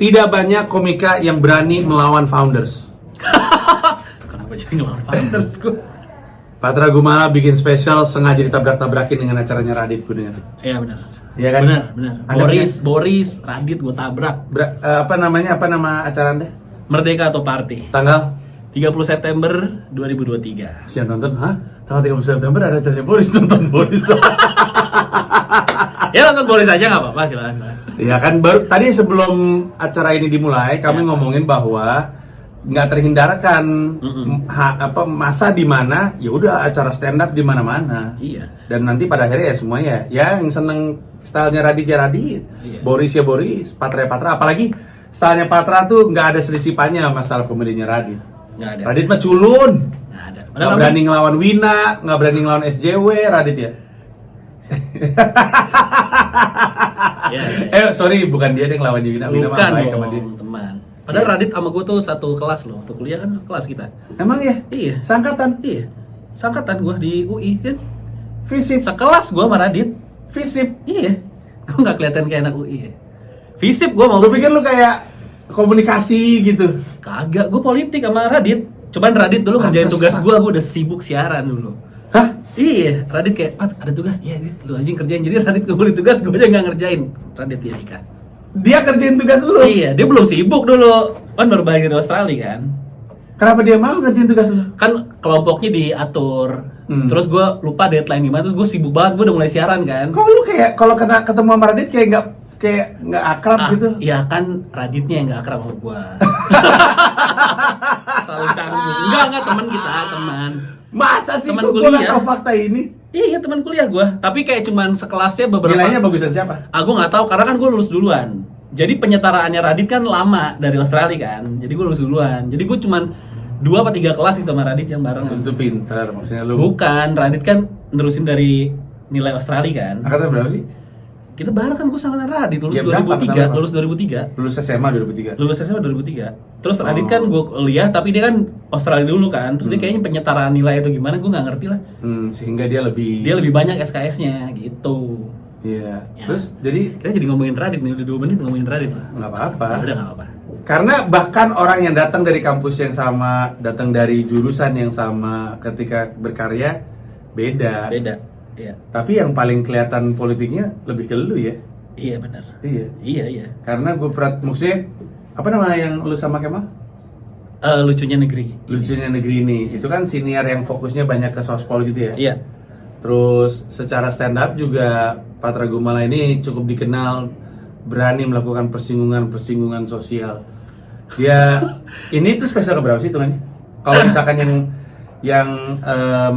Tidak banyak komika yang berani melawan founders. Kenapa jadi ngelawan founders gue? Patra Gumala bikin spesial sengaja ditabrak-tabrakin dengan acaranya Radit gue dengar. Iya benar. Iya kan? Benar. Anda Boris, Radit gue tabrak. Apa nama acara Anda? Merdeka atau Party. Tanggal 30 September 2023. siang nonton, tanggal 30 September ada acaranya Boris, nonton Boris. Ya nonton Boris aja nggak apa-apa, silakan. Ya kan, baru tadi sebelum acara ini dimulai kami ngomongin bahwa nggak terhindarkan masa di mana ya udah acara stand up di mana-mana. Iya. Dan nanti pada akhirnya ya semuanya ya yang seneng stylenya Radit ya Radit, Iya. Boris ya Boris, Patra ya Patra. Apalagi stylenya Patra tuh nggak ada selisipannya sama style komedinya Radit. Nggak ada. Radit mah culun, Nggak ada. nggak berani ngelawan Wina, nggak berani ngelawan SJW Radit ya. Ya. Sorry, bukan dia yang ngelawan Wina. Wina mah Bukan baik sama dia. dong, teman. Padahal Radit sama gue tuh satu kelas loh. Waktu kuliah kan kelas kita. Emang ya? Iya. Sangkatan? Iya. Sangkatan gue di UI kan. Visip? Sekelas gue sama Radit. Visip? Iya. Gue nggak kelihatan kayak anak UI ya. Visip gue mau. Gue pikir lu kayak komunikasi gitu. Kagak, gue politik sama Radit. Cuman Radit dulu ngerjain tugas Pantesan. gue udah sibuk siaran dulu. Hah? Iya, Radit kayak, Pat, ada tugas? Iya, lu anjing kerjain. Jadi Radit ngumpulin tugas, gue aja nggak ngerjain. Radit ya nikah. Dia kerjain tugas lu? Iya, dia belum sibuk dulu. Kan baru balik dari Australia kan. Kenapa dia mau kerjain tugas lu? Kan kelompoknya diatur. Terus gue lupa deadline gimana. Terus gue sibuk banget, gue udah mulai siaran kan. Kok lu kayak kalau ketemu sama Radit kayak nggak akrab gitu? Iya kan Raditnya yang nggak akrab sama gue. Selalu canggung. Enggak, teman kita, teman. Masa sih Teman kok gue kuliah. nggak tahu fakta ini? Iya, teman kuliah gue. Tapi kayak cuman sekelasnya beberapa. Nilainya bagusan siapa? Gue nggak tahu karena kan gue lulus duluan. Jadi penyetaraannya Radit kan lama dari Australia kan. Jadi gue lulus duluan. Jadi gue cuman 2 apa 3 kelas gitu sama Radit yang bareng. Itu pintar maksudnya lu. Bukan, Radit kan nerusin dari nilai Australia kan. Angkatan berapa sih? Kita bareng kan, gue sama Radit lulus Ya, berapa 2003, pertama? lulus 2003. Lulus SMA 2003. Lulus SMA 2003. Terus Radit kan gue kuliah tapi dia kan Australia dulu kan. Terus dia kayaknya penyetaraan nilai itu gimana gue nggak ngerti lah. Sehingga dia lebih. Dia lebih banyak SKS-nya gitu. Iya. Ya. Terus jadi Kita jadi ngomongin Radit nih, udah 2 menit ngomongin Radit lah. nggak apa-apa. Udah nggak apa-apa. Karena bahkan orang yang datang dari kampus yang sama, datang dari jurusan yang sama, ketika berkarya beda. Beda. Iya. Tapi yang paling kelihatan politiknya lebih ke lu ya. Iya benar. Iya. Iya. Karena gue maksudnya apa nama yang lu sama Kemal? Lucunya negeri. Lucunya negeri ini. Itu kan senior yang fokusnya banyak ke sospol gitu ya. Iya. Terus secara stand up juga Patra Gumala ini cukup dikenal berani melakukan persinggungan sosial. Dia ini tuh spesial keberapa sih hitungannya? Kalau misalkan yang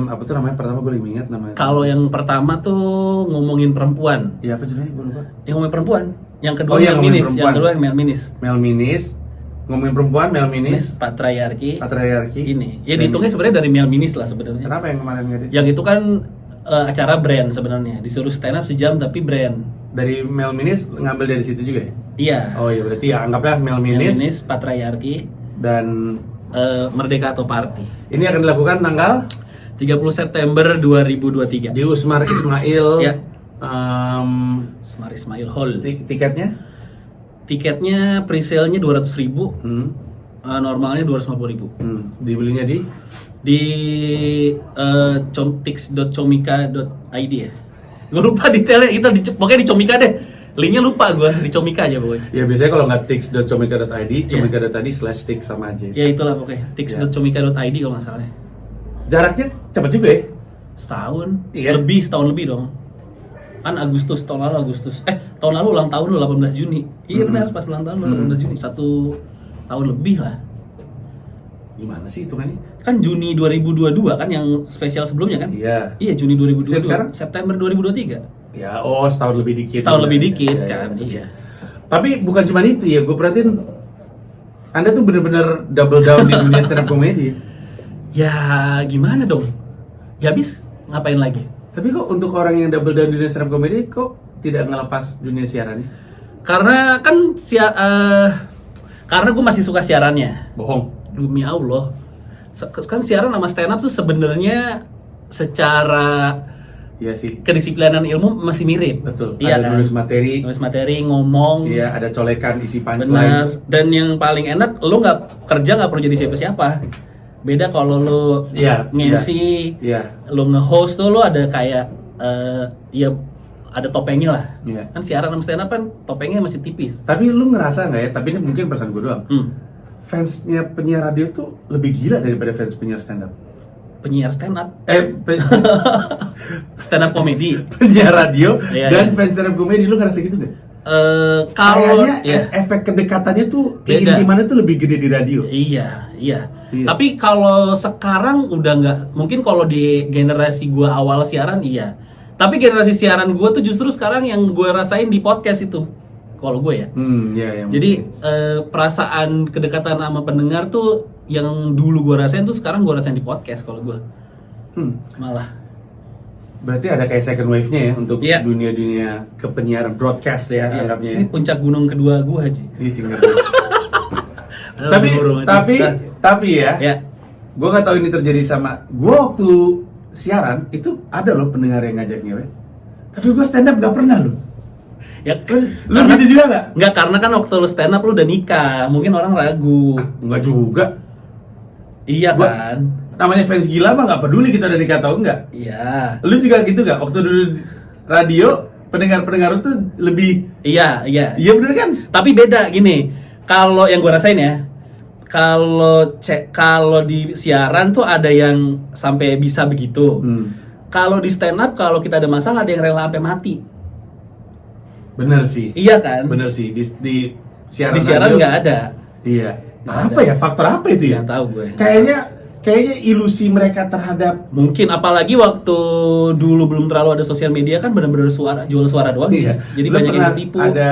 apa tuh namanya, pertama gue lagi ingat namanya. Kalau yang pertama tuh ngomongin perempuan. Iya apa judulnya? Gue lupa. Yang ngomongin perempuan. Yang kedua Oh, iya, Mel ngomongin Minis. perempuan. Yang kedua Mel Minis. Mel Minis, ngomongin perempuan, Mel Minis, Patriarki. patriarki. Ini. Ya dihitungnya sebenarnya dari Mel Minis lah sebenarnya. Kenapa yang kemarin nggak Yang itu kan acara brand sebenarnya. Disuruh stand up sejam tapi brand. dari Mel Minis ngambil dari situ juga ya? Iya. Oh iya, berarti ya anggaplah Mel Mel Minis Minis, Patriarki, dan Merdeka atau Party. ini akan dilakukan tanggal 30 September 2023. di Usmar Ismail. Ya. em, Smart Ismail Hall. tiketnya? Tiketnya pre-sale-nya 200.000, Hmm. normalnya 250.000. Dibelinya di Di tix.comika.id ya. Gue lupa detailnya, pokoknya di Comika deh. Linknya lupa gue, di Comika aja pokoknya. ya biasanya kalau nggak tix.comika.id, Iya. comika.id/tix sama aja. Ya itulah pokoknya, tix.comika.id kalau nggak salah ya. Jaraknya cepat juga ya? Setahun, Iya. setahun lebih dong. Kan tahun lalu Agustus. Tahun lalu ulang tahun lu 18 Juni. Iya benar, pas ulang tahun lu 18 Juni, 1 tahun lebih lah. Gimana sih hitungannya? Kan Juni 2022 kan yang spesial sebelumnya kan? Iya. Iya, Juni 2022. Sekarang? September 2023. Ya, setahun lebih dikit. Setahun juga. lebih dikit Ya, ya. kan, iya. Tapi bukan cuma itu ya, gue perhatiin Anda tuh bener-bener double down di dunia stand up comedy. Ya gimana dong? Ya habis ngapain lagi? Tapi kok untuk orang yang double down di dunia stand up comedy kok tidak ngelepas dunia siarannya? Karena kan karena gue masih suka siarannya. Bohong. Demi Allah. Kan siaran sama stand up tuh sebenarnya secara Iya sih. kedisiplinan ilmu masih mirip. Betul. Iya Ada kan? nulis materi. Nulis materi, ngomong. Iya, ada colekan isi punchline. Benar. Dan yang paling enak, lu nggak kerja nggak perlu jadi siapa-siapa. Beda kalau lu Iya, nge-MC, Iya. lu nge-host tuh lu ada kayak ya ada topengnya lah. Iya. Kan siaran sama stand up kan topengnya masih tipis. Tapi lu ngerasa nggak ya? Tapi ini mungkin perasaan gue doang. Fansnya penyiar radio tuh lebih gila daripada fans penyiar stand up. Penyiar stand up, Pe- stand up komedi. penyiar radio Iya, dan iya. fans stand up comedy, lu ngerasa gitu nggak? Kalau Kayaknya ya, efek kedekatannya tuh, Beda. keintimannya tuh lebih gede di radio. iya. Iya. Tapi kalau sekarang udah nggak, mungkin kalau di generasi gua awal siaran iya. Tapi generasi siaran gua tuh justru sekarang yang gua rasain di podcast itu. Kalau gue ya. Iya, yang Jadi perasaan kedekatan sama pendengar tuh yang dulu gue rasain tuh sekarang gue rasain di podcast kalau gue malah. berarti ada kayak second wave-nya ya untuk Iya. dunia-dunia kepenyiaran broadcast ya, Iya. anggapnya ya. Ini puncak gunung kedua gue aja. Iya sih, ngerti. tapi ya, Ya. gue nggak tahu ini terjadi sama gue waktu siaran itu ada loh pendengar yang ngajak ngewe. Tapi gue stand up nggak pernah loh. Ya, Lu gitu juga nggak? Nggak, karena kan waktu lu stand up lu udah nikah, mungkin orang ragu. Nggak juga. Iya Gua- kan? Namanya fans gila mah nggak peduli kita udah nikah atau enggak. Iya. Lu juga gitu nggak? Waktu dulu di radio pendengar-pendengar tuh lebih, Iya. iya bener kan? Tapi beda gini. Kalau yang gue rasain ya, kalau di siaran tuh ada yang sampai bisa begitu. Kalau di stand up, kalau kita ada masalah, ada yang rela sampai mati. Bener sih. Iya kan? Bener sih. Di siaran Di siaran radio- nggak ada. Iya. Nggak Apa ada. ya? Faktor apa itu ya? Nggak tahu gue. Kayaknya ilusi mereka terhadap Mungkin apalagi waktu dulu belum terlalu ada sosial media kan benar-benar jual suara doang. Iya. Jadi Lu banyak yang pernah ketipu. Ada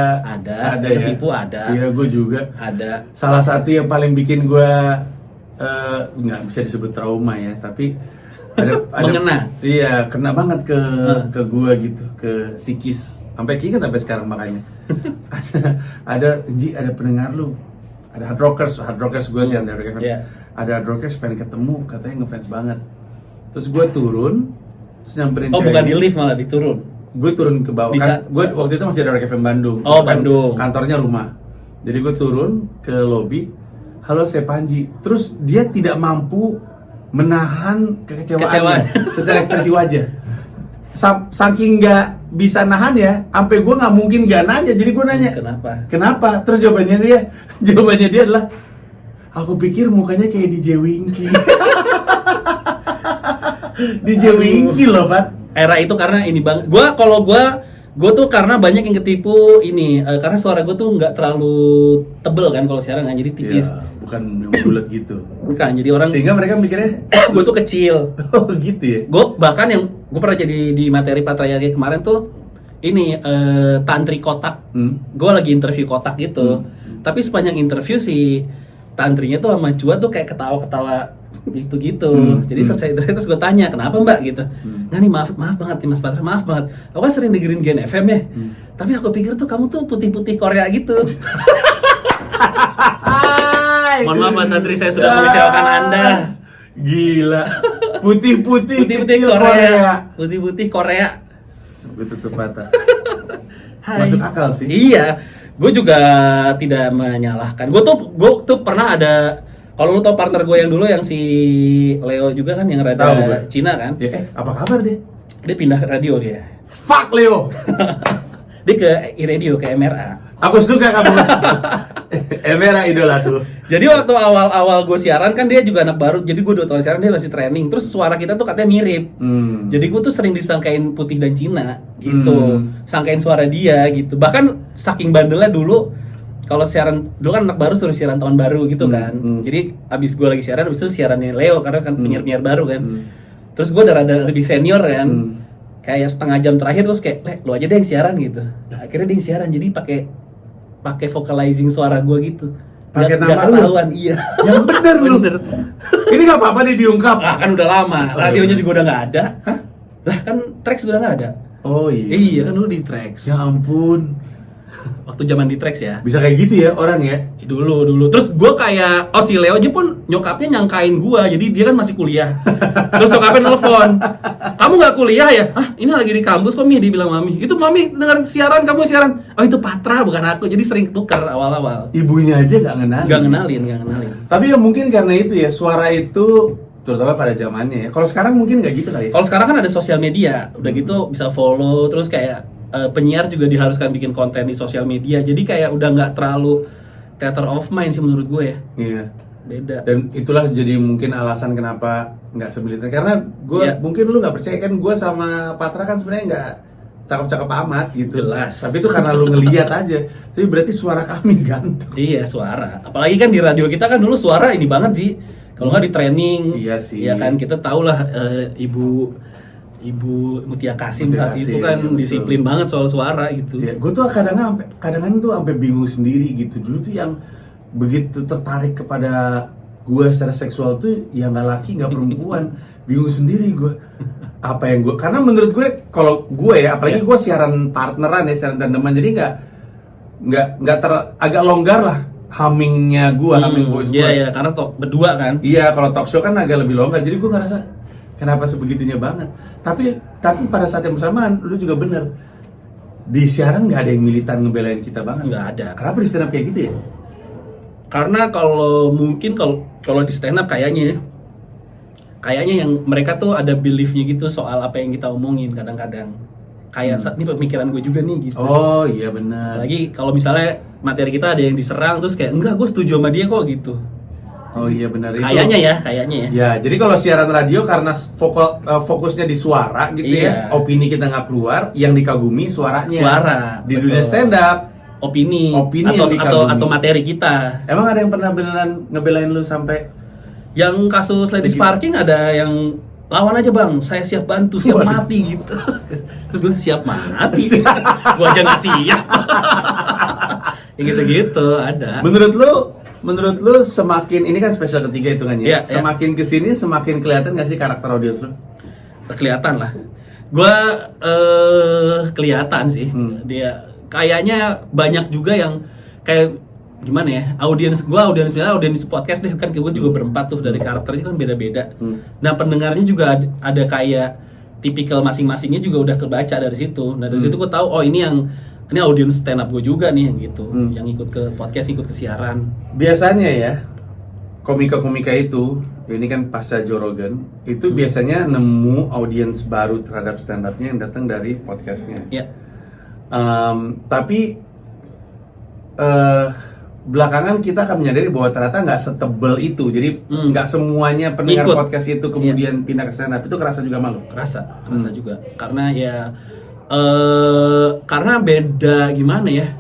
yang ya? ketipu ada. Iya, gue juga. Ada. Salah satu yang paling bikin gue nggak bisa disebut trauma ya, tapi ada Mengena. Iya, kena banget ke gue gitu, ke psikis. Sampai keinget sampai sekarang makanya. ada pendengar lu. Ada hard rockers gue sih ada rockers. Iya. Ada hard rockers pengen ketemu, katanya ngefans banget. Terus gue turun, terus nyamperin Oh, cewek bukan ini. di lift malah diturun. Gue turun ke bawah kan, gue waktu itu masih ada Rock FM Bandung. Oh, Itu kan Bandung. kantornya rumah. Jadi gue turun ke lobi, halo saya Panji. Terus dia tidak mampu menahan Kekecewaan. kekecewaan secara ekspresi wajah. Saking nggak bisa nahan ya, sampai gue nggak mungkin nggak nanya. Jadi gue nanya, kenapa? Terus jawabannya dia adalah, aku pikir mukanya kayak DJ Winky. DJ Winky loh, Pak. Era itu karena ini bang, gue tuh karena banyak yang ketipu ini, karena suara gue tuh nggak terlalu tebel kan kalau siaran kan, jadi tipis. Ya, bukan yang bulat gitu. Bukan, jadi orang Sehingga mereka mikirnya, gue tuh kecil. oh gitu ya. Gue bahkan yang gue pernah jadi di materi Patrayagi kemarin tuh ini tantri kotak. Gue lagi interview kotak gitu. Tapi sepanjang interview si tantrinya tuh sama Cua tuh kayak ketawa-ketawa gitu. Jadi selesai terus gue tanya, kenapa Mbak gitu. Nah nih maaf banget nih Mas Patra, maaf banget. Aku kan sering dengerin Gen FM ya. Tapi aku pikir tuh kamu tuh putih-putih Korea gitu. Mohon maaf Pak Tantri, saya sudah mengecewakan Anda. Gila. Putih-putih Putih-putih kecil Korea. Putih-putih Korea. Gue tutup mata. Hai. Masuk akal sih. Iya, gue juga tidak menyalahkan. Gue tuh pernah ada, kalau lu tau partner gue yang dulu yang si Leo juga kan yang Tahu rada gue. Cina kan, Ya, apa kabar dia? dia pindah ke radio dia. Fuck Leo. Dia ke iRadio, ke MRA. Aku suka kamu. Emera idolaku. Jadi waktu awal-awal gue siaran kan dia juga anak baru, jadi gue 2 tahun siaran dia masih training. Terus suara kita tuh katanya mirip. Jadi gue tuh sering disangkain putih dan Cina gitu, sangkain suara dia gitu. Bahkan saking bandelnya dulu, kalau siaran dulu kan anak baru suruh siaran tahun baru gitu kan. Jadi abis gue lagi siaran, abis itu siarannya Leo karena kan penyiar-penyiar baru kan. Terus gue udah rada lebih senior kan. Kayak setengah jam terakhir terus kayak, "Le, lu aja deh yang siaran" gitu. Akhirnya dia yang siaran, jadi pakai vocalizing suara gue gitu. Pakai Nggak nama lu? ketahuan, iya. Yang bener lu. Bener. Ini gak apa-apa nih diungkap. Ah kan udah lama, radionya juga udah nggak ada. Hah? Lah kan Trax udah nggak ada. Oh iya. Iya kan dulu di Trax. Ya ampun. Waktu zaman di Trax ya. Bisa kayak gitu ya orang ya. Dulu. Terus gue kayak, si Leo aja pun nyokapnya nyangkain gue, jadi dia kan masih kuliah. Terus nyokapnya nelfon, kamu nggak kuliah ya? Ah, ini lagi di kampus kok, Mi, dia bilang Mami. Itu Mami dengar siaran, kamu siaran. Oh, itu Patra bukan aku. Jadi sering tukar awal-awal. Ibunya aja nggak ngenalin. Nggak kenalin. Tapi ya mungkin karena itu ya, suara itu terutama pada zamannya ya. Kalau sekarang mungkin nggak gitu kali ya. Kalau sekarang kan ada sosial media, udah gitu bisa follow, terus kayak penyiar juga diharuskan bikin konten di sosial media. Jadi kayak udah nggak terlalu theater of mind sih menurut gue ya. Iya. Beda. Dan itulah jadi mungkin alasan kenapa nggak semiliter. Karena gue mungkin lu nggak percaya kan, gue sama Patra kan sebenarnya nggak cakep-cakep amat gitu. Jelas. Tapi itu karena lu ngeliat aja. Tapi berarti suara kami ganteng. Iya, suara. Apalagi kan di radio kita kan dulu suara ini banget sih. Kalau nggak di training. Iya sih. Ya kan kita tahu lah Ibu Mutia Kasim saat itu kan ya, disiplin banget soal suara gitu. Ya, gue tuh kadang-kadang tuh sampai bingung sendiri gitu. Dulu tuh yang begitu tertarik kepada gue secara seksual tuh yang nggak laki nggak perempuan. Bingung sendiri gue. Apa yang gue? Karena menurut gue kalau gue ya, apalagi gue siaran partneran ya, siaran tandeman, jadi nggak agak longgar lah hummingnya gue, humming voice gue. Iya, karena berdua kan. Iya, kalau talk show kan agak lebih longgar. Jadi gue ngerasa kenapa sebegitunya banget. Tapi pada saat yang bersamaan, lu juga bener. Di siaran nggak ada yang militan ngebelain kita banget. Nggak ada. Kenapa di stand up kayak gitu ya? Karena kalau di stand up kayaknya yang mereka tuh ada beliefnya gitu soal apa yang kita omongin kadang-kadang. Kayak ini pemikiran gue juga nih gitu. Oh iya benar. Apalagi kalau misalnya materi kita ada yang diserang terus kayak enggak, gue setuju sama dia kok gitu. Oh iya benar itu. Kayaknya ya. Ya, jadi kalau siaran radio karena fokusnya di suara gitu ya, opini kita nggak keluar, yang dikagumi suaranya. Suara. Di dunia stand up, opini atau materi kita. Emang ada yang pernah beneran ngebelain lu sampai yang kasus Ladies Parking ada yang lawan aja bang, saya siap bantu, siap mati gitu. Terus gue siap mati, gue aja nggak siap. Ya gitu-gitu ada. Menurut lu semakin ini kan spesial ketiga hitungannya. Ya, semakin kesini semakin kelihatan nggak sih karakter audiens lu? Kelihatan lah. Gue kelihatan sih. Dia kayaknya banyak juga yang kayak gimana ya, audiens podcast deh kan, gue juga berempat tuh, dari karakternya kan beda-beda. Nah pendengarnya juga ada kayak tipikal masing-masingnya juga udah kebaca dari situ. Nah dari situ gue tahu oh ini audiens stand up gue juga nih gitu, yang ikut ke podcast, ikut ke siaran. Biasanya ya komika-komika itu, ini kan pasca Joe Rogan itu biasanya nemu audiens baru terhadap stand up-nya yang datang dari podcastnya. Ya. Tapi belakangan kita akan menyadari bahwa ternyata nggak setebel itu. Jadi nggak semuanya pendengar podcast itu kemudian pindah ke stand up. Itu kerasa juga malu? Kerasa juga. Karena ya karena beda gimana ya?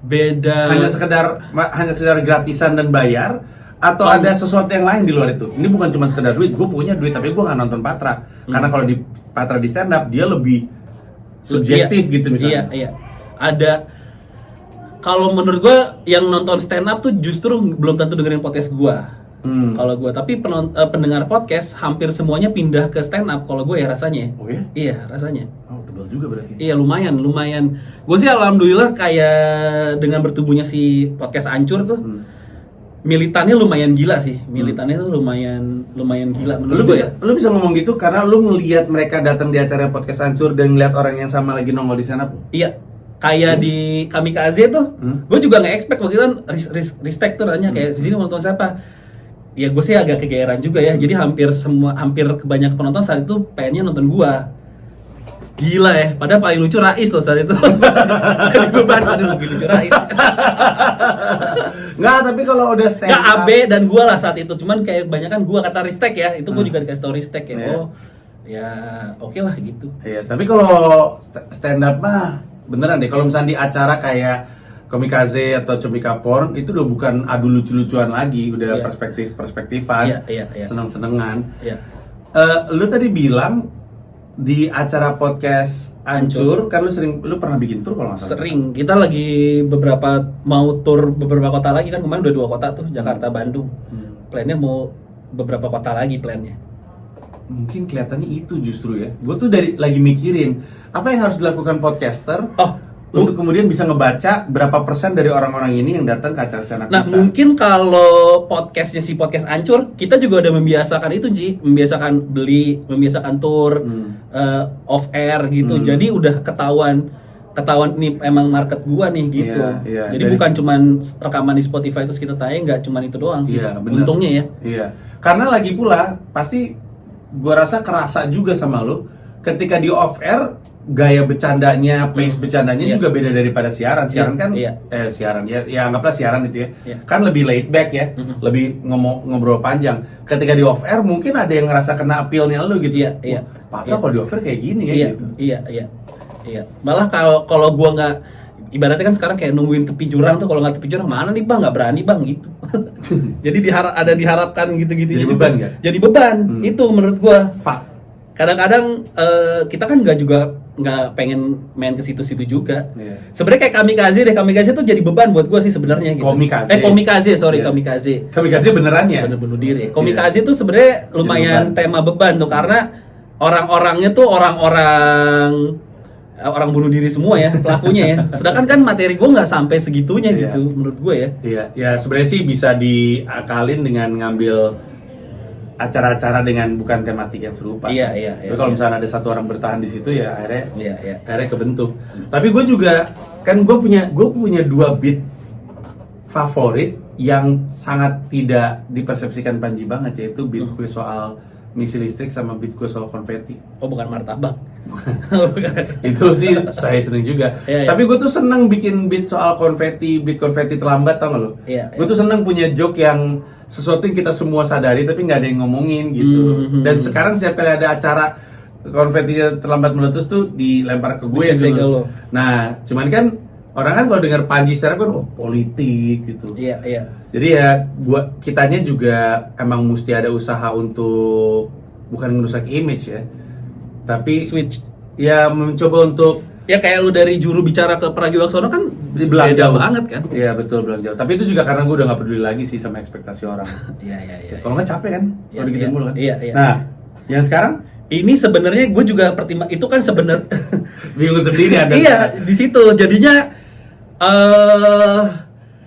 Beda hanya sekedar gratisan dan bayar, atau ada sesuatu yang lain di luar itu? Ini bukan cuma sekedar duit. Gue punya duit tapi gue nggak nonton Patra. Karena kalau di Patra di stand up dia lebih subjektif gitu misalnya. Iya. Ada. Kalau menurut gue yang nonton stand up tuh justru belum tentu dengerin podcast gue. Kalau gue, tapi pendengar podcast hampir semuanya pindah ke stand up. Kalau gue ya rasanya. Oh ya? Iya rasanya. Oh tebal juga berarti. Iya lumayan. Gue sih alhamdulillah kayak dengan bertumbuhnya si podcast Ancur tuh, militannya lumayan gila sih. Militannya tuh lumayan gila. Lu bisa ngomong gitu karena lu ngelihat mereka datang di acara podcast Ancur dan ngeliat orang yang sama lagi nongol di stand up. Iya. Kayak di Kamikaze tuh, gue juga nggak expect waktu itu kan Ristek tuh nanya kayak di sini nonton siapa? Ya gue sih agak kegeeran juga ya. Jadi hampir kebanyakan penonton saat itu pengennya nonton gue. Gila ya, padahal paling lucu Rais loh saat itu. Jadi gue bantu lebih lucu Rais. Nggak, tapi kalau udah stand up. Nggak, AB dan gue lah saat itu. Cuman kayak kebanyakan gue kata Ristek ya. Itu gue juga dikasih tau Ristek ya. Oh ya oke lah gitu. Iya, tapi kalau stand up mah beneran deh, kalau misalnya di acara kayak Komikaze atau Comika Porn itu udah bukan adu lucu-lucuan lagi, udah perspektif-perspektifan, seneng-senengan. Lu tadi bilang di acara podcast Ancur kan lu pernah bikin tour kalau nggak salah? Sering, kita lagi mau tour beberapa kota lagi kan, kemarin udah 2 kota tuh, Jakarta, Bandung. Plannya mau beberapa kota lagi plannya. Mungkin kelihatannya itu justru ya. Gue tuh lagi mikirin apa yang harus dilakukan podcaster untuk kemudian bisa ngebaca berapa persen dari orang-orang ini yang datang ke acara stand up Nah, kita. mungkin kalau podcastnya si podcast Ancur, kita juga udah membiasakan itu, Ji. Membiasakan beli, membiasakan tour, off air gitu. Jadi udah ketahuan nih emang market gua nih gitu. Iya, Jadi bukan cuman rekaman di Spotify terus kita tayang, nggak cuman itu doang sih. Iya, bener. Untungnya ya. Iya. Karena lagi pula pasti gua rasa kerasa juga sama lo ketika di off air gaya bercandanya, pace bercandanya Iya. juga beda daripada siaran. Siaran Iya, kan iya. Siaran ya anggaplah siaran itu ya. Iya. Kan lebih laid back ya, lebih ngobrol panjang. Ketika di off air mungkin ada yang ngerasa kena appeal-nya lu gitu. Iya, iya. Wah, Patra kalau di off air kayak gini ya Iya, gitu. iya. Malah kalau gua nggak, ibaratnya kan sekarang kayak nungguin tepi jurang tuh, kalau nggak tepi jurang mana nih bang, nggak berani bang gitu. Jadi diharapkan gitu-gitu. Jadi beban nggak? Jadi beban. Itu menurut gua. Fuck. Kadang-kadang kita kan nggak pengen main ke situ-situ juga. Iya. Sebenarnya kayak kamikaze tuh jadi beban buat gua sih sebenarnya gitu. Kamikaze. Sorry, Iya. kamikaze. Kamikaze beneran ya? Bener bunuh diri. Kamikaze tuh sebenarnya lumayan beban. tema beban tuh, karena orang-orangnya tuh orang bunuh diri semua ya pelakunya ya. Sedangkan kan materi gue nggak sampai segitunya Iya. gitu menurut gue ya. Iya, ya sebenarnya sih bisa diakalin dengan ngambil acara-acara dengan bukan tematik yang serupa. Iya, sih. iya, Tapi iya, kalau iya. misalnya ada satu orang bertahan di situ ya akhirnya Iya. kebentuk. Tapi gue juga kan gue punya 2 beat favorit yang sangat tidak dipersepsikan Panji banget, yaitu beat gue soal misi listrik sama beat gue soal konfeti. Oh bukan martabak. Itu sih saya seneng juga. Iya, iya. Tapi gue tuh seneng bikin beat soal beat konfeti terlambat, tau gak lo? Iya, Gue tuh seneng punya joke yang sesuatu yang kita semua sadari tapi nggak ada yang ngomongin gitu. Dan sekarang setiap kali ada acara konfeti terlambat meletus tuh dilempar ke gue Bisa ke gitu. lo. Nah, cuman kan orang kan kalau dengar Panji secara kan politik gitu. Iya. Jadi ya kitanya juga emang mesti ada usaha untuk bukan merusak image ya. Tapi Switch. ya mencoba untuk Ya kayak lu dari juru bicara ke Pragiwaksono kan belang beda jauh banget kan. Iya betul, belang jauh. Tapi itu juga karena gue udah gak peduli lagi sih sama ekspektasi orang. Iya. Kalau nggak capek kan, Iya, kalau dikitin iya. mulu kan. Iya. Nah, yang sekarang Ini sebenarnya gue juga itu kan sebenarnya bingung sendiri ada. iya di situ jadinya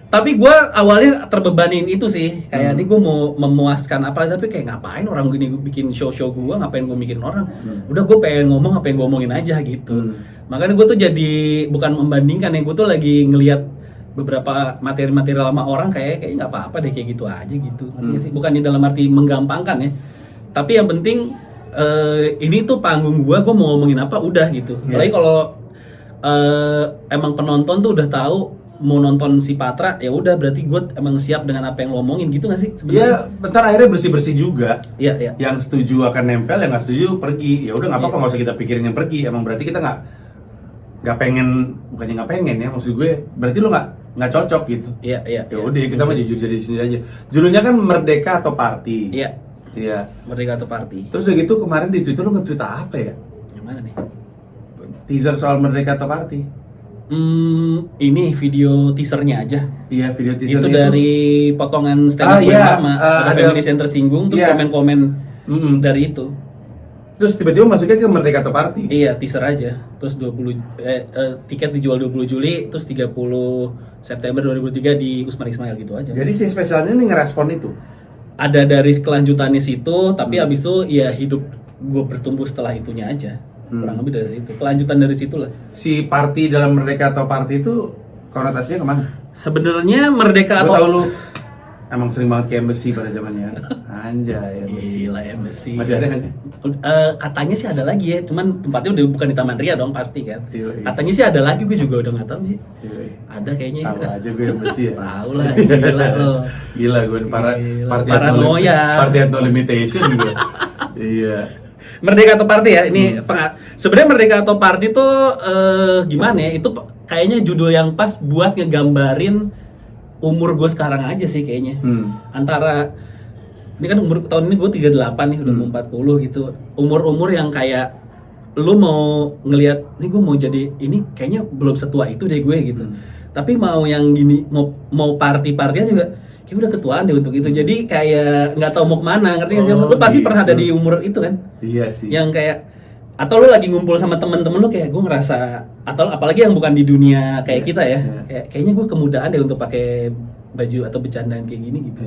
tapi gue awalnya terbebanin itu sih, kayak ini gue mau memuaskan apa, tapi kayak ngapain orang gini bikin show gue, ngapain gue mikirin orang, udah gue pengen ngomong apa yang gue omongin aja gitu. Makanya gue tuh jadi bukan membandingkan ya, gue tuh lagi ngelihat beberapa materi-materi lama orang kayaknya nggak apa-apa deh kayak gitu aja gitu. Artinya sih bukan di dalam arti menggampangkan ya, tapi yang penting ini tuh panggung gue mau ngomongin apa udah gitu. Apalagi kalau emang penonton tuh udah tahu mau nonton si Patra, ya udah berarti gue emang siap dengan apa yang lo omongin gitu nggak sih sebenarnya? Iya, bentar akhirnya bersih-bersih juga. Iya. Yang setuju akan nempel, yang nggak setuju pergi. Ya udah nggak apa-apa, nggak usah kita pikirin yang pergi. Emang berarti kita nggak pengen, bukannya nggak pengen ya, maksud gue berarti lo nggak cocok gitu. Iya. Ya udah kita mah jujur jadi sini aja. Judulnya kan Merdeka atau Party. Iya. Merdeka atau Party. Terus udah gitu kemarin di Twitter lo nge-tweet apa ya? Yang mana nih? Teaser soal Merdeka atau Party. Ini video teasernya aja. Iya, video teaser Itu dari potongan stand up iya, lama, ada- ada feminis yang tersinggung, terus iya. komen-komen dari itu. Terus tiba-tiba masuknya ke Merdeka atau Party. Iya, teaser aja. Terus tiket dijual 20 Juli, terus 30 September 2003 di Usman Ismail gitu aja. Jadi si spesialnya ini ngerespon itu. Ada dari kelanjutannya situ, tapi abis itu ya hidup gue bertumbuh setelah itunya aja. Kurang lebih dari situ. Kelanjutan dari situ lah. Si Party dalam Merdeka atau Party itu konotasinya kemana? Sebenarnya Merdeka Gue atau tau lu emang sering banget ke embassy pada zamannya. Anjay, embassy. Gila embassy. Masih ada nggak sih? Katanya sih ada lagi ya, cuman tempatnya udah bukan di Taman Ria dong pasti kan. Iya. Katanya sih ada lagi, gue juga udah nggak tahu sih. Iya. Ada kayaknya. Tahu aja gue embassy ya. Tahu lah, gila lo. Gila gue Gila, party paranoia. Party at no limitation juga. Iya. Merdeka atau Party ya, ini sebenarnya Merdeka atau Party tuh gimana ya? Itu kayaknya judul yang pas buat ngegambarin umur gue sekarang aja sih kayaknya. Antara ini kan umur tahun ini gue 38 nih, udah mau 40 gitu. Umur-umur yang kayak lu mau ngelihat, nih gue mau jadi ini kayaknya belum setua itu deh gue gitu. Tapi mau yang gini, mau party-partnya juga kayak udah ketuaan deh untuk itu. Jadi kayak nggak tahu mau kemana, ngerti nggak sih? Lu pasti pernah ada di umur itu kan? Iya sih. Yang kayak atau lu lagi ngumpul sama temen-temen lu kayak gue ngerasa, atau apalagi yang bukan di dunia kayak kita ya, kayaknya gue kemudahan deh untuk pakai baju atau bercandaan kayak gini gitu.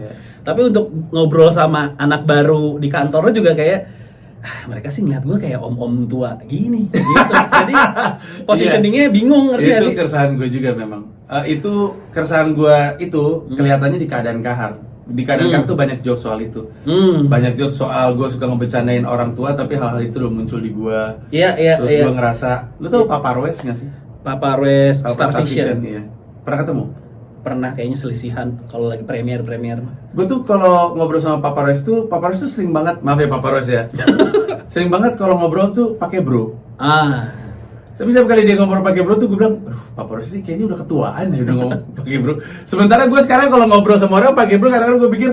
Tapi untuk ngobrol sama anak baru di kantor lu juga kayak mereka sih ngeliat gue kayak om-om tua gini gitu. Jadi positioningnya bingung, ngerti gak Itu sih? keresahan gue juga memang. Itu keresahan gue itu kelihatannya di keadaan kahar. Di keadaan kahar tuh banyak joke soal itu. Banyak joke soal gue suka ngebecandain orang tua, tapi hal-hal itu udah muncul di gue. Iya. Terus gue ngerasa, lu tau Papa Roes nggak sih? Papa Roes Starvision, Starvision. iya. Pernah ketemu? Pernah kayaknya selisihan kalau lagi premier. Gue tuh kalau ngobrol sama Papa Roes tuh sering banget, maaf ya Papa Roes ya. Sering banget kalau ngobrol tuh pakai bro. Tapi setiap kali dia ngobrol pakai bro tuh gue bilang, aduh Papa Roes ini kayaknya udah ketuaan ya udah ngomong pakai bro. Sementara gue sekarang kalau ngobrol sama orang pakai bro, kadang-kadang gue pikir,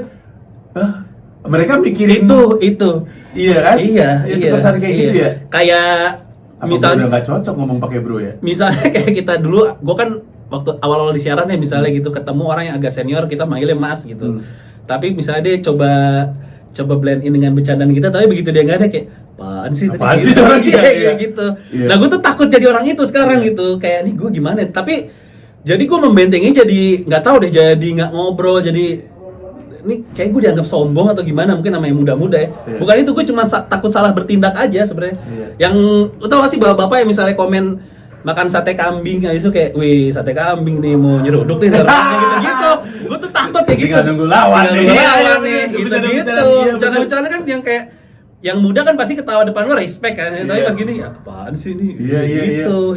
mereka mikirin itu. Iya kan? Iya. Itu kesan kayak gitu ya. Kayak Apa misalnya udah nggak cocok ngomong pakai bro ya? Misalnya kayak kita dulu, gue kan waktu awal-awal di siaran ya misalnya gitu ketemu orang yang agak senior, kita manggilnya Mas gitu. Tapi misalnya dia coba blend in dengan bercandaan kita, tapi begitu dia nggak ada kayak apaan sih gitu. Orang kayak gitu. Nah gue tuh takut jadi orang itu sekarang gitu, kayak nih gue gimana? Tapi jadi gue membentengi, jadi nggak tahu deh, jadi nggak ngobrol, jadi ini kayak gue dianggap sombong atau gimana, mungkin namanya muda-muda ya. Bukan itu, gue cuma takut salah bertindak aja sebenarnya. Yang lo tau gak sih bapak-bapak yang misalnya komen makan sate kambing, habis itu kayak, wih sate kambing nih mau nyeruduk nih, gitu-gitu. Gue tuh takut ya gitu. Tinggal nunggu lawan nih. Gitu. Bercanda-bercanda kan yang kayak yang muda kan pasti ketawa depan lo respect kan, tapi pas gini apaan sih ini?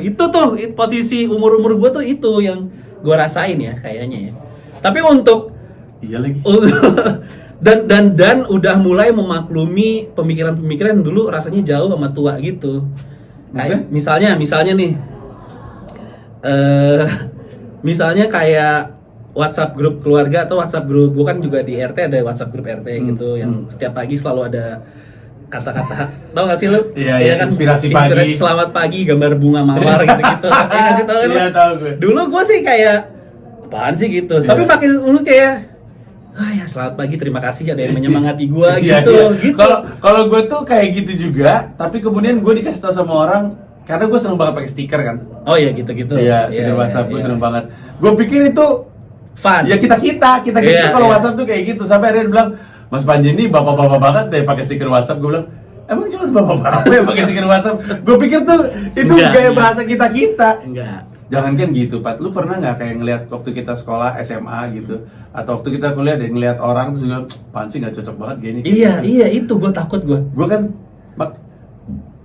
Itu tuh posisi umur gue tuh itu yang gue rasain ya kayaknya ya. Tapi untuk lagi. dan udah mulai memaklumi pemikiran dulu rasanya jauh sama tua gitu. Kayak misalnya nih, misalnya kayak WhatsApp grup keluarga atau WhatsApp grup, bukan juga di RT ada WhatsApp grup RT gitu, yang setiap pagi selalu ada kata-kata, tau gak sih lu? Iya kan, inspirasi pagi. Selamat pagi, gambar bunga mawar gitu-gitu. Iya gak sih, tau kan? Iya tahu gue. Dulu gue sih kayak apaan sih gitu. Tapi makin dulu kayak ya selamat pagi, terima kasih ada yang menyemangati gue gitu. Kalau gue tuh kayak gitu juga, tapi kemudian gue dikasih tau sama orang karena gue seneng banget pakai stiker kan. Oh iya gitu-gitu. Iya, stiker WhatsApp gue seneng banget. Gue pikir itu fun. Ya kita kalau WhatsApp tuh kayak gitu. Sampai akhirnya dia bilang, Mas Panji ini bapak-bapak banget deh pakai stiker WhatsApp. Gue bilang, emang cuma bapak-bapak yang pakai stiker WhatsApp? Gue pikir tuh itu gaya bahasa kita. Enggak. Jangan kan gitu, Pat. Lu pernah nggak kayak ngelihat waktu kita sekolah SMA gitu, atau waktu kita kuliah deh ngelihat orang terus juga, apaan sih nggak cocok banget gini? Iya itu gue takut gue.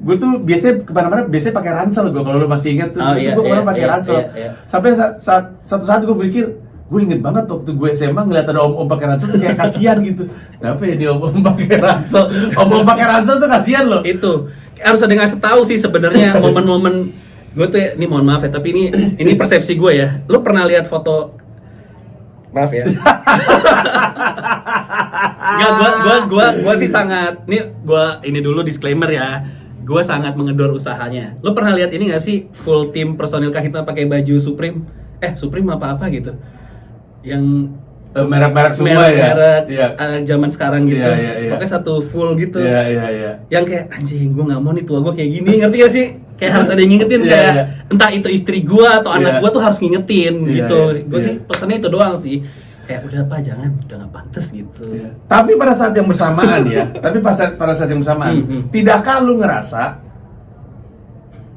Gue tuh biasanya kemana-mana pakai ransel gue, kalau lu masih ingat tuh. Gue kemana pakai ransel. Sampai satu saat gue pikir, gue inget banget waktu gue SMA ngeliat ada om-om pakai ransel tuh kayak kasihan gitu. Kenapa ya dia om-om pakai ransel? Om-om pakai ransel tuh kasihan loh. Itu harus ada ngasih tahu sih sebenarnya momen-momen gue tuh ini mohon maaf ya, tapi ini persepsi gue ya. Lu pernah lihat foto? Maaf ya. Enggak, gue sih sangat ini dulu disclaimer ya. Gue sangat mengedor usahanya. Lu pernah lihat ini nggak sih full tim personil Kahitna pakai baju Supreme? Supreme apa gitu? Yang merek-merek semua merek anak zaman sekarang gitu. Pokoknya satu full gitu. Iya. Yang kayak anjing gue nggak mau nih tua gue kayak gini, ngerti gak sih? Kayak harus ada yang ngingetin kayak entah itu istri gue atau anak gue tuh harus ngingetin gitu. Gue sih pesannya itu doang sih. Kayak udah apa jangan, udah nggak pantas gitu. Tapi pada saat yang bersamaan tidakkah lu ngerasa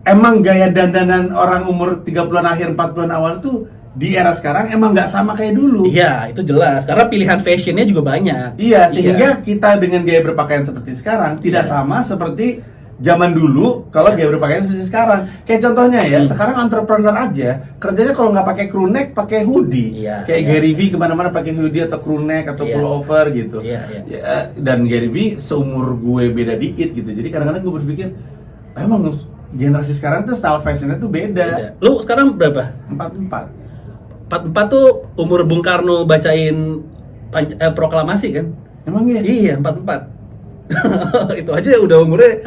emang gaya dandanan orang umur 30-an akhir 40-an awal tuh di era sekarang emang nggak sama kayak dulu? Iya, itu jelas. Karena pilihan fashionnya juga banyak. Iya, sehingga kita dengan gaya berpakaian seperti sekarang tidak sama seperti zaman dulu kalau gaya berpakaian seperti sekarang. Kayak contohnya ya, sekarang entrepreneur aja kerjanya kalau nggak pakai crew neck, pakai hoodie. Kayak Gary V kemana-mana pakai hoodie atau crew neck atau pullover gitu. Dan Gary V seumur gue beda dikit gitu. Jadi kadang-kadang gue berpikir, emang generasi sekarang tuh style fashionnya tuh beda. Lu sekarang berapa? 44 tuh umur Bung Karno bacain proklamasi kan? Emang iya? Iya, 44. Itu aja udah umurnya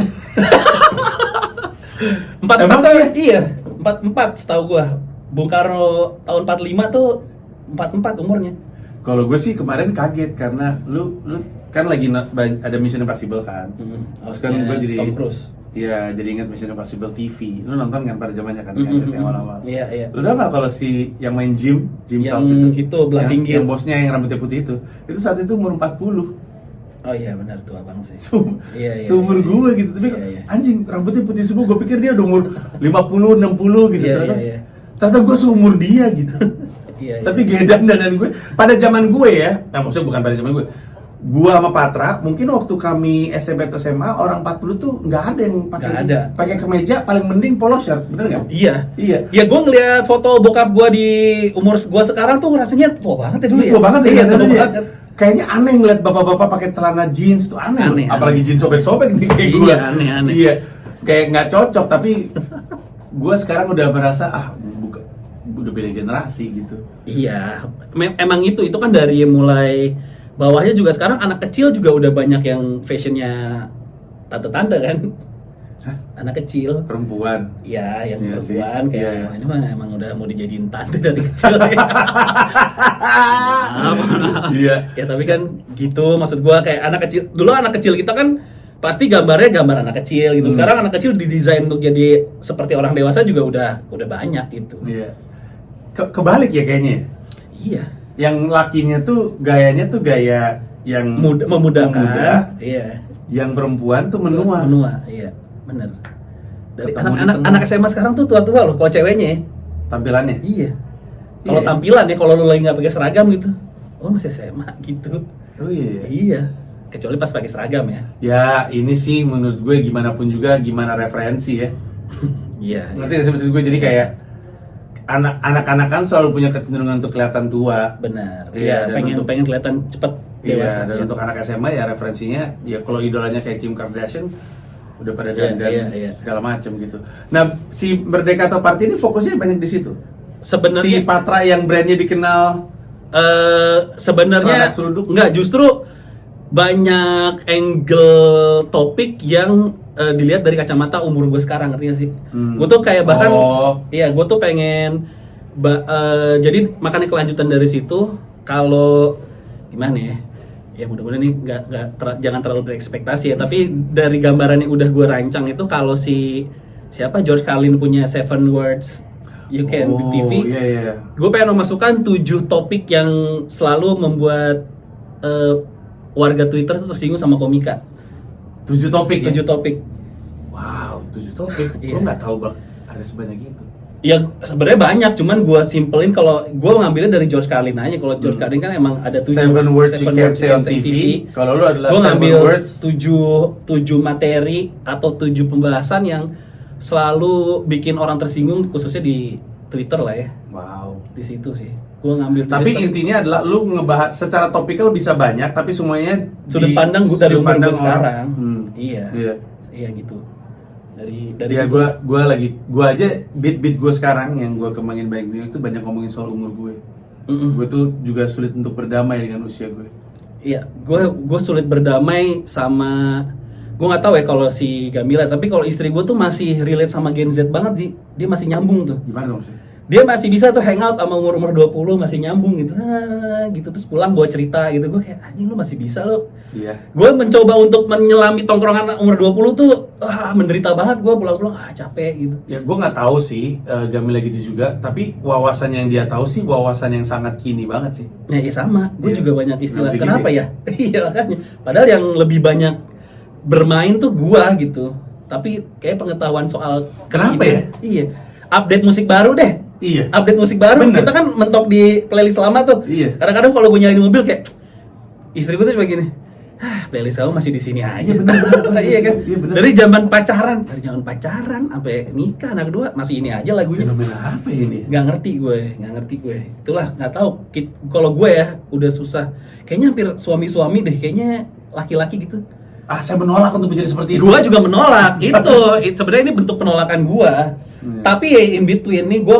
44 tuh, iya 44 setahu gua. Bung Karno tahun 45 tuh 44 umurnya. Kalau gue sih kemarin kaget karena lu kan lagi ada Mission Impossible kan. Terus kan gue jadi Tom Cruise. Iya, jadi ingat Mission Impossible TV. Lu nonton kan pada zamannya kan kaset yang awal-awal. Iya. Lu tau gak kalau si yang main Jim Yang Phelps itu belah pinggir. yang bosnya yang rambutnya putih itu saat itu umur 40. Oh iya benar tuh abang sih. Iya, Seumur iya. gue gitu, tapi Iya. anjing rambutnya putih semua. Gue pikir dia udah umur 50, 60 gitu. Iya, ternyata iya. ternyata gue seumur dia gitu. Iya. Tapi gaya dandan gue pada zaman gue ya, maksudnya bukan pada zaman gue sama Patra, mungkin waktu kami SMP atau SMA orang 40 tuh nggak ada yang Nggak ada. pakai kemeja, paling mending polo shirt, bener nggak? Iya. Iya. Ya gue ngeliat foto bokap gue di umur gue sekarang tuh rasanya tua banget ya dulu ya. Tua banget ya, Iya, tua dandannya. banget. Kayaknya aneh ngeliat bapak-bapak pakai celana jeans tuh aneh. Aneh, Apalagi jeans sobek-sobek nih kayak gue. Iya, aneh. Iya. Kayak nggak cocok, tapi gue sekarang udah merasa udah beda generasi gitu. Iya. Emang itu kan dari mulai bawahnya juga sekarang anak kecil juga udah banyak yang fashionnya tante-tante kan. Hah? Anak kecil. Perempuan. Iya, yang Iya sih. perempuan kayak Iya. "Wah, ini mah emang udah mau dijadiin tante dari kecil ya. Iya. Ya tapi kan gitu maksud gua kayak anak kecil. Dulu anak kecil kita kan pasti gambarnya gambar anak kecil gitu. Sekarang anak kecil didesain untuk jadi seperti orang dewasa juga udah banyak gitu. Iya. Kebalik ya kayaknya. Iya. Yang lakinya tuh gayanya tuh gaya yang Memudahkan. memuda, Iya. yang perempuan tuh menua. Iya, bener. Dari Ketemu di anak-anak tengah. anak SMA sekarang tuh tua-tua loh, kalau ceweknya ya. Tampilannya. Iya. Kalau Iya. tampilan ya, kalau lu lagi nggak pakai seragam gitu, oh masih SMA gitu. Oh iya. Iya. Kecuali pas pakai seragam ya. Ya ini sih menurut gue gimana pun juga gimana referensi ya. Iya. Ngerti gak sih maksud gue? Jadi kayak anak-anak kan selalu punya kecenderungan untuk kelihatan tua. Benar. Iya, Iya. dan untuk- Pengen kelihatan cepet dewasa. Iya, dan Iya. untuk anak SMA ya referensinya ya kalau idolanya kayak Kim Kardashian udah pada Iya, dandan iya. segala macam gitu. Nah, si Merdeka atau Party ini fokusnya banyak di situ. Si Sebenarnya Patra yang brandnya dikenal sebenarnya Seranak seruduk. nggak, justru banyak angle topik yang dilihat dari kacamata umur gue sekarang, ngerti gak sih? Gue tuh kayak bahkan Oh. iya, gue tuh pengen jadi makanya kelanjutan dari situ kalau gimana ya? Ya mudah-mudahan nih jangan terlalu berekspektasi ya, tapi dari gambaran yang udah gue rancang itu kalau siapa George Carlin punya 7 Words You Can Be TV. Iya, iya. Gue pengen memasukkan 7 topik yang selalu membuat warga Twitter tuh tersinggung sama komika. 7 topik 7 ya? topik. Wow, 7 topik. Iya. Gue nggak tahu bang ada sebanyak itu. Ya sebenarnya banyak, cuman gue simpelin kalau gue ngambilnya dari George Carlin aja. Kalau George Carlin kan emang ada 7 7 words you can say on TV. Kalau lu adalah Gue 7 ngambil words. 7 materi atau 7 pembahasan yang selalu bikin orang tersinggung, khususnya di Twitter lah ya. Wow. Di situ sih. Gue ngambil di Tapi situ. intinya adalah lu ngebahas secara topikal bisa banyak, tapi semuanya sudut di pandang gue dari sudut umur gue pandang sekarang. orang. Iya. Iya. Iya gitu. Dari Ya situ. gue aja beat gue sekarang yang gue kembangin banyak di itu banyak ngomongin soal umur gue. Mm-mm. Gue tuh juga sulit untuk berdamai dengan usia gue. Iya, gue sulit berdamai sama, gue nggak tahu ya kalau si Gamila, tapi kalau istri gue tuh masih relate sama Gen Z banget sih. Dia masih nyambung tuh. Gimana tuh maksudnya? Dia masih bisa tuh hangout sama umur 20 masih nyambung gitu. Gitu terus pulang bawa cerita gitu. Gue kayak anjing, lu masih bisa lo. Iya. Gue mencoba untuk menyelami tongkrongan umur 20 tuh menderita banget gue pulang-pulang capek gitu. Ya gue nggak tahu sih Gamila gitu juga, tapi wawasan yang dia tahu sih wawasan yang sangat kini banget sih. Nah, iya sama. Gue Iya. juga banyak istilah. Nggak bisa Kenapa gitu ya? Iya makanya. Padahal yang lebih banyak bermain tuh gua gitu. Tapi kayak pengetahuan soal Kenapa ini- ya? Iya. Update musik baru deh. Iya. Update musik baru. Bener. Kita kan mentok di playlist lama tuh. Iya. Kadang-kadang kalau gue nyalain di mobil kayak istri gue tuh cuma gini. Playlist kamu masih di sini aja. Iya, bener. Iya kan? Iya, bener. Dari zaman pacaran sampai nikah anak kedua masih ini aja lagunya. Fenomena apa ini? Nggak ngerti gue. Itulah nggak tahu. Kalau gue ya udah susah. Kayaknya hampir suami-suami deh. Kayaknya laki-laki gitu. Saya menolak untuk menjadi seperti itu. Gue juga menolak. Sebenarnya ini bentuk penolakan gue. Tapi ya in between nih gue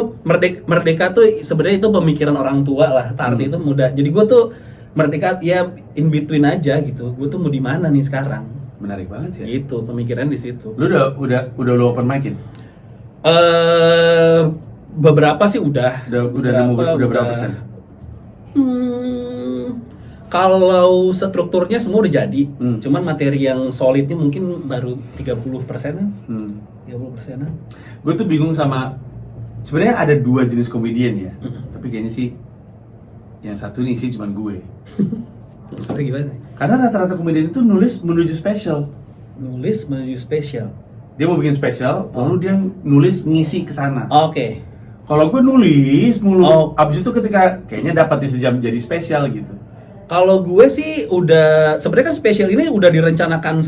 merdeka tuh sebenarnya itu pemikiran orang tua lah. Arti itu mudah. Jadi gue tuh merdeka ya in between aja gitu. Gue tuh mau di mana nih sekarang? Menarik banget ya. Gitu pemikiran di situ. Lu udah lu open mic-in? Beberapa sih udah. Udah nemu udah berapa persen? Kalau strukturnya semua udah jadi, cuman materi yang solidnya mungkin baru 30%-an. 30%-an. Gue tuh bingung sama, sebenarnya ada 2 jenis komedian ya, tapi kayaknya sih yang satu nih sih cuman gue. Maksudnya gimana? Karena rata-rata komedian itu nulis menuju spesial. Nulis menuju spesial. Dia mau bikin spesial, lalu dia nulis ngisi ke sana. Oke. Kalau gue nulis mulu, Oh. abis itu ketika kayaknya dapat di sejam jadi spesial gitu. Kalau gue sih udah sebenarnya kan spesial ini udah direncanakan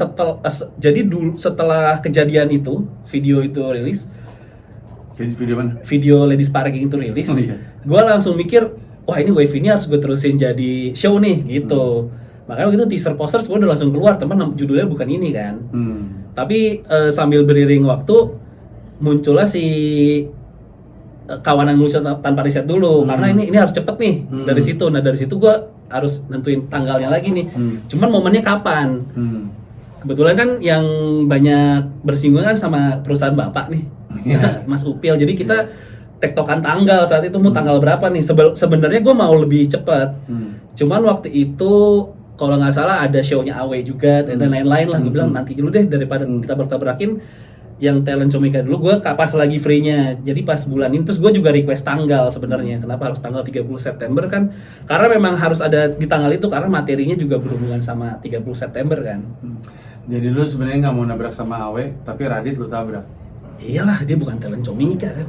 jadi dulu setelah kejadian itu video itu rilis, Jadi video mana? video Ladies Parking itu rilis, Oh, iya. gue langsung mikir wah ini wave ini harus gue terusin jadi show nih gitu. Makanya waktu itu teaser poster gue udah langsung keluar, teman judulnya bukan ini kan. Tapi sambil beriring waktu muncullah si kawanan lucu tanpa riset dulu karena ini harus cepet nih dari situ. Nah dari situ gue harus nentuin tanggalnya lagi nih. Cuman momennya kapan? Kebetulan kan yang banyak bersinggungan sama perusahaan bapak nih, Mas Upil. Jadi kita tektokan tanggal saat itu mau tanggal berapa nih? Sebenarnya gue mau lebih cepat. Cuman waktu itu kalau nggak salah ada show-nya Awe juga dan lain-lain lah. Gue bilang nanti dulu deh daripada kita bertabrakin. Yang talent Comika dulu gue pas lagi free-nya. Jadi pas bulan ini terus gue juga request tanggal sebenarnya. Kenapa harus tanggal 30 September kan? Karena memang harus ada di tanggal itu karena materinya juga berhubungan sama 30 September kan. Jadi lu sebenarnya nggak mau nabrak sama Awe, tapi Radit lu tabrak. Iyalah, dia bukan talent Comika kan.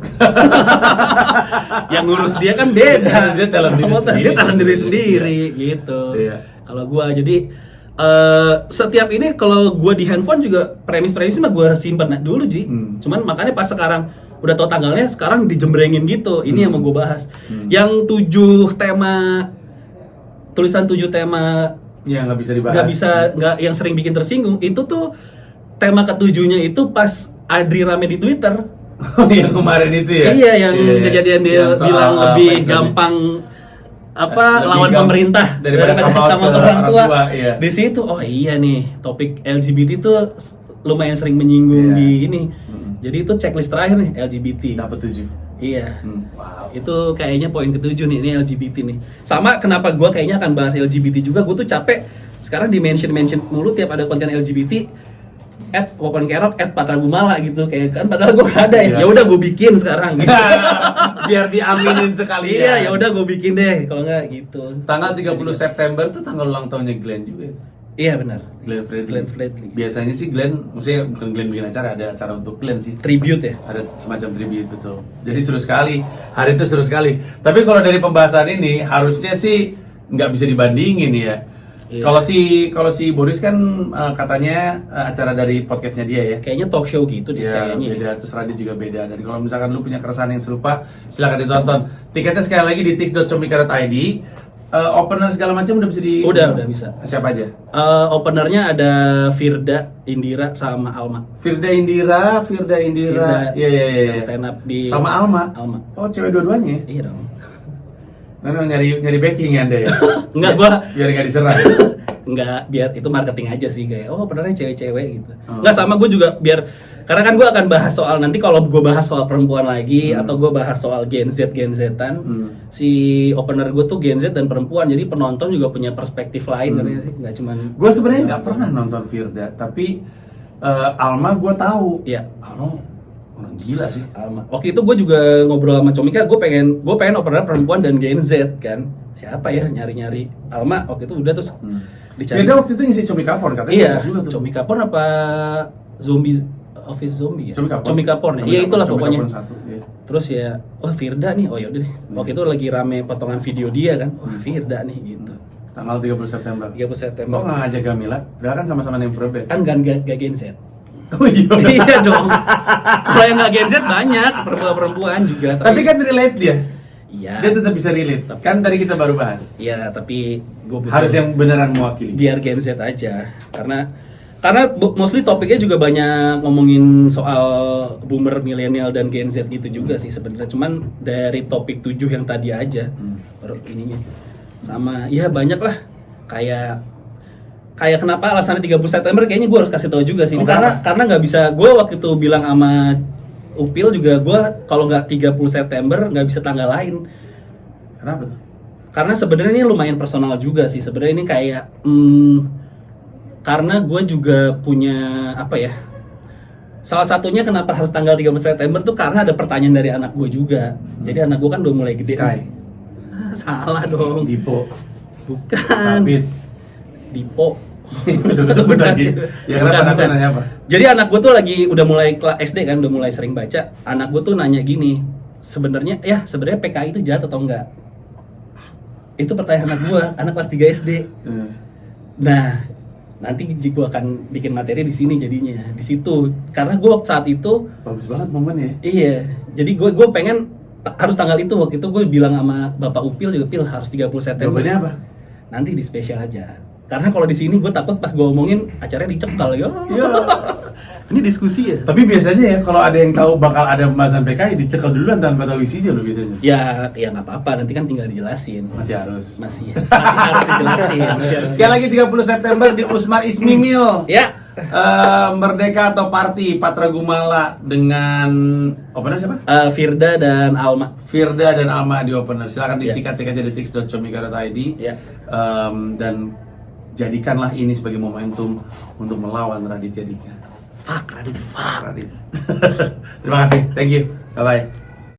Yang ngurus dia kan beda. Dia talent diri sendiri. Dia talent diri sendiri gitu. Iya. Kalau gue jadi setiap ini kalau gue di handphone juga premis-premisnya mah gue simpen dulu Ji. Cuman makanya pas sekarang udah tau tanggalnya sekarang dijembrengin gitu. Ini yang mau gue bahas. Yang 7 tema tulisan 7 tema Ya nggak bisa dibahas. nggak yang sering bikin tersinggung itu tuh tema ketujuhnya itu pas Adri rame di Twitter. Yang kemarin itu ya. Iya yang kejadian dia Yang soal bilang lebih PSBB. gampang Lebih lawan pemerintah daripada come out ke orang tua, iya. Di situ oh iya nih topik LGBT itu lumayan sering menyinggung Iya. di ini. Jadi itu checklist terakhir nih LGBT. Dapat 7. Iya. Wow. Itu kayaknya poin ke-7 nih, ini LGBT nih. Sama kenapa gue kayaknya akan bahas LGBT juga, gue tuh capek sekarang di mention mulu tiap ada konten LGBT @wopenkerok @patragumala gitu kayak kan padahal gue gak ada ya. Iya. Ya udah gue bikin sekarang gitu. Biar diaminin sekali Iya, ya udah gue bikin deh kalau nggak gitu. Tanggal 30 September tuh tanggal ulang tahunnya Glenn juga. Iya benar. Glenn Fredly. Glenn Fredly. Biasanya sih Glenn, maksudnya bukan Glenn bikin acara, ada acara untuk Glenn sih. Tribute ya. Ada semacam tribute betul. Jadi seru sekali. Hari itu seru sekali. Tapi kalau dari pembahasan ini harusnya sih nggak bisa dibandingin ya. Iya. Kalau si Boris kan katanya acara dari podcastnya dia ya. Kayaknya talk show gitu deh Ya, kayaknya. beda, terus Radit juga beda. Dan kalau misalkan lu punya keresahan yang serupa, silakan ditonton. Tiketnya sekali lagi di tix.comika.id. Opener segala macam udah bisa di. Udah bisa. Siapa aja? Openernya ada Firda, Indira sama Alma. Firda Indira. Iya. Stand up di Sama Alma. Alma. Oh, cewek dua-duanya. Iya dong. Nah, nyari backing ya Anda ya. Enggak gua Biar nggak diserang. enggak biar itu marketing aja sih kayak oh benernya cewek-cewek gitu. Oh. Enggak sama gue juga biar karena kan gue akan bahas soal nanti kalau gue bahas soal perempuan lagi atau gue bahas soal Gen Z-an si opener gue tuh Gen Z dan perempuan jadi penonton juga punya perspektif lain katanya sih nggak cuman Gue sebenarnya nggak pernah nonton Firda, tapi Alma gue tahu. Iya. Alma orang gila sih. Alma. Waktu itu gue juga ngobrol sama Comika, gue pengen opener perempuan dan Gen Z kan. Siapa ya nyari-nyari Alma waktu itu udah terus dicari. Firda waktu itu ngisi Comika Porn katanya. Iya, sukses juga tuh. Comika Porn apa Office Zombie ya? Comika Porn. ya. Iya itulah Comika pokoknya. Porn 1, iya. Terus ya, oh Firda nih, oh yaudah deh. Waktu itu lagi rame potongan video dia kan, oh Firda nih gitu. Tanggal 30 September. 30 September. Kok nggak ngajak Gamila? Padahal kan sama-sama name for a band. Kan gak Gen Z. Oh iya. Iya dong. Kalau yang gak Gen Z banyak perempuan juga. Tapi kan relate dia. Iya. Dia tetap bisa relate. Kan tadi kita baru bahas. Iya, tapi gue Harus yang beneran mewakili. biar Gen Z aja. Karena mostly topiknya juga banyak ngomongin soal boomer, milenial dan Gen Z gitu juga sih sebenarnya. Cuman dari topik 7 yang tadi aja baru ininya. Sama ya banyak lah kayak kenapa alasannya 30 September kayaknya gue harus kasih tahu juga sih. Ini karena nggak bisa gue waktu itu bilang sama Upil juga gue kalau nggak 30 September nggak bisa tanggal lain. Kenapa tuh? Karena sebenarnya ini lumayan personal juga sih. Sebenarnya ini kayak karena gue juga punya apa ya? Salah satunya kenapa harus tanggal 30 September tuh karena ada pertanyaan dari anak gue juga. Jadi anak gue kan udah mulai gede. Sky. Salah dong. Dipo. Bukan. Sabit. Dipo. Udah sebut lagi. Ya kenapa Bukan. nanya apa? Jadi anak gue tuh lagi udah mulai SD kan, udah mulai sering baca. Anak gue tuh nanya gini, sebenarnya PKI itu jahat atau enggak? Itu pertanyaan anak gue, anak kelas 3 SD. Nah, nanti gue akan bikin materi di sini jadinya, di situ. Karena gue waktu saat itu Bagus banget momennya. iya, jadi gue pengen harus tanggal itu. Waktu itu gue bilang sama Bapak Upil juga, Pil harus 30 September. Jawabannya apa? Nanti di spesial aja. Karena kalau di sini gue takut pas gue omongin acaranya dicekal ya. Iya. Ini diskusi ya. Tapi biasanya ya kalau ada yang tahu bakal ada pembahasan PKI dicekal duluan tanpa tahu isinya loh biasanya. Ya nggak apa-apa, nanti kan tinggal dijelasin. Masih harus. Masih harus dijelasin. Masih harus Sekali lagi 30 September di Usmar Ismi Mil. Ya. Merdeka atau Party Patra Gumala dengan opener siapa? Firda dan Alma. Firda dan Alma di opener. Silakan Ya. disikat tiketnya.comika.id Ya. dan jadikanlah ini sebagai momentum untuk melawan Raditya Dika. Fuck Radit, fuck. Radit. Terima kasih. Thank you. Bye bye.